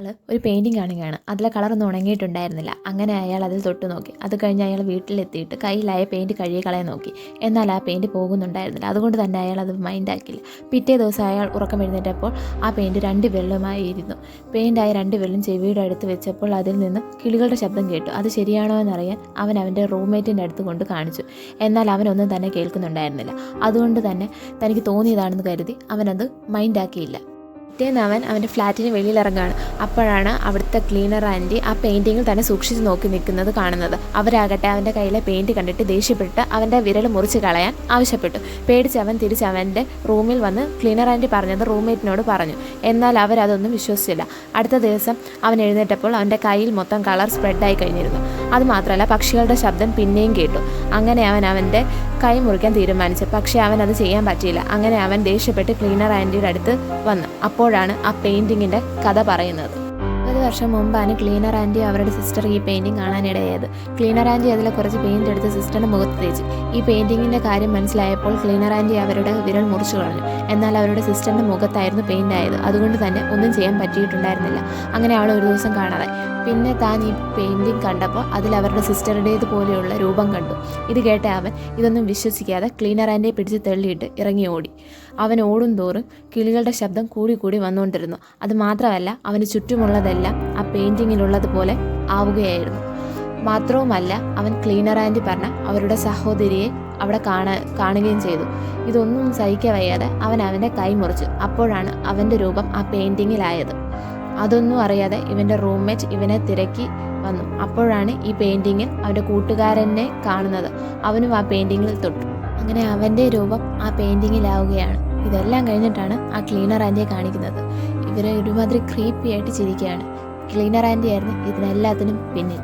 ഒരു പെയിൻറ്റിങ് കാണുകയാണ്. അതിലെ കളറൊന്നും ഉണങ്ങിയിട്ടുണ്ടായിരുന്നില്ല. അങ്ങനെ അയാൾ അതിൽ തൊട്ട് നോക്കി. അത് കഴിഞ്ഞ് അയാൾ വീട്ടിലെത്തിയിട്ട് കയ്യിലായ പെയിൻറ്റ് കഴുകി കളയാൻ നോക്കി. എന്നാൽ ആ പെയിൻറ്റ് പോകുന്നുണ്ടായിരുന്നില്ല. അതുകൊണ്ട് തന്നെ അയാൾ അത് മൈൻഡാക്കിയില്ല. പിറ്റേ ദിവസം അയാൾ ഉറക്കം എഴുന്നേറ്റപ്പോൾ ആ പെയിൻറ്റ് 2 വിരലുമായിരുന്നു. പെയിൻറ്റായ 2 വിരലും ചെവിയുടെ അടുത്ത് വെച്ചപ്പോൾ അതിൽ നിന്ന് കിളികളുടെ ശബ്ദം കേട്ടു. അത് ശരിയാണോ എന്നറിയാൻ അവൻ അവൻ്റെ റൂംമേറ്റിൻ്റെ അടുത്ത് കൊണ്ട് കാണിച്ചു. എന്നാൽ അവനൊന്നും തന്നെ കേൾക്കുന്നുണ്ടായിരുന്നില്ല. അതുകൊണ്ട് തന്നെ തനിക്ക് തോന്നിയതാണെന്ന് കരുതി അവനത് മൈൻഡാക്കിയില്ല. പിറ്റേന്ന് അവൻ അവൻ്റെ ഫ്ലാറ്റിന് വെളിയിലിറങ്ങുകയാണ്. അപ്പോഴാണ് അവിടുത്തെ ക്ലീനർ ആൻറ്റി ആ പെയിൻറ്റിങ്ങിൽ തന്നെ സൂക്ഷിച്ച് നോക്കി നിൽക്കുന്നത് കാണുന്നത്. അവരാകട്ടെ അവൻ്റെ കയ്യിലെ പെയിൻറ്റ് കണ്ടിട്ട് ദേഷ്യപ്പെട്ട് അവൻ്റെ വിരൽ മുറിച്ച് കളയാൻ ആവശ്യപ്പെട്ടു. പേടിച്ച് അവൻ തിരിച്ച് അവൻ്റെ റൂമിൽ വന്ന് ക്ലീനർ ആൻറ്റി പറഞ്ഞത് റൂംമേറ്റിനോട് പറഞ്ഞു. എന്നാൽ അവരതൊന്നും വിശ്വസിച്ചില്ല. അടുത്ത ദിവസം അവൻ എഴുന്നേറ്റപ്പോൾ അവൻ്റെ കയ്യിൽ മൊത്തം കളർ സ്പ്രെഡായി കഴിഞ്ഞിരുന്നു. അതുമാത്രമല്ല, പക്ഷികളുടെ ശബ്ദം പിന്നെയും കേട്ടു. അങ്ങനെ അവൻ അവൻ്റെ കൈ മുറിക്കാൻ തീരുമാനിച്ചു. പക്ഷേ അവൻ അത് ചെയ്യാൻ പറ്റിയില്ല. അങ്ങനെ അവൻ ദേഷ്യപ്പെട്ട് ക്ലീനർ ആൻറ്റിയുടെ അടുത്ത് വന്നു. അപ്പോഴാണ് ആ പെയിൻറ്റിങ്ങിൻ്റെ കഥ പറയുന്നത്. 10 വർഷം മുമ്പാണ് ക്ലീനർ ആൻറ്റി അവരുടെ സിസ്റ്റർ ഈ പെയിൻറ്റിങ് കാണാനിടയായത്. ക്ലീനർ ആൻറ്റി അതിലെ കുറച്ച് പെയിൻറ്റ് എടുത്ത് സിസ്റ്ററിൻ്റെ മുഖത്ത് തേച്ച്. ഈ പെയിൻറ്റിങ്ങിൻ്റെ കാര്യം മനസ്സിലായപ്പോൾ ക്ലീനർ ആൻറ്റി അവരുടെ വിരൽ മുറിച്ചു കളഞ്ഞു. എന്നാൽ അവരുടെ സിസ്റ്ററിൻ്റെ മുഖത്തായിരുന്നു പെയിൻ്റ് ആയത്. അതുകൊണ്ട് തന്നെ ഒന്നും ചെയ്യാൻ പറ്റിയിട്ടുണ്ടായിരുന്നില്ല. അങ്ങനെ അവൾ ഒരു ദിവസം കാണാതെ. പിന്നെ താൻ ഈ പെയിൻറ്റിങ് കണ്ടപ്പോൾ അതിൽ അവരുടെ സിസ്റ്ററുടേത് പോലെയുള്ള രൂപം കണ്ടു. ഇത് കേട്ട അവൻ ഇതൊന്നും വിശ്വസിക്കാതെ ക്ലീനർ ആൻറ്റിയെ പിടിച്ച് തള്ളിയിട്ട് ഇറങ്ങി ഓടി. അവൻ ഓടും തോറും കിളികളുടെ ശബ്ദം കൂടി വന്നുകൊണ്ടിരുന്നു. അതുമാത്രമല്ല, അവന് ചുറ്റുമുള്ളതെല്ലാം ആ പെയിൻറ്റിങ്ങിലുള്ളതുപോലെ ആവുകയായിരുന്നു. മാത്രവുമല്ല, അവൻ ക്ലീനർ ആൻറ്റി പറഞ്ഞ അവരുടെ സഹോദരിയെ അവിടെ കാണുകയും ചെയ്തു. ഇതൊന്നും സഹിക്കാൻ വയ്യാതെ അവൻ അവൻ്റെ കൈ മുറിച്ചു. അപ്പോഴാണ് അവൻ്റെ രൂപം ആ പെയിൻറ്റിങ്ങിലായത്. അതൊന്നും അറിയാതെ ഇവൻ്റെ റൂംമേറ്റ് ഇവനെ തിരക്കി വന്നു. അപ്പോഴാണ് ഈ പെയിൻറ്റിങ്ങിൽ അവൻ്റെ കൂട്ടുകാരനെ കാണുന്നത്. അവനും ആ പെയിൻറ്റിങ്ങിൽ തൊട്ടു. അങ്ങനെ അവൻ്റെ രൂപം ആ പെയിൻറ്റിങ്ങിലാവുകയാണ്. ഇതെല്ലാം കഴിഞ്ഞിട്ടാണ് ആ ക്ലീനർ ആൻറ്റിയെ കാണിക്കുന്നത്. ഇവരെ ഒരുമാതിരി ക്രീപ്പി ആയിട്ട് ചിരിക്കുകയാണ്. ക്ലീനർ ആൻറ്റി ആയിരുന്നു ഇതിനെല്ലാത്തിനും പിന്നിൽ.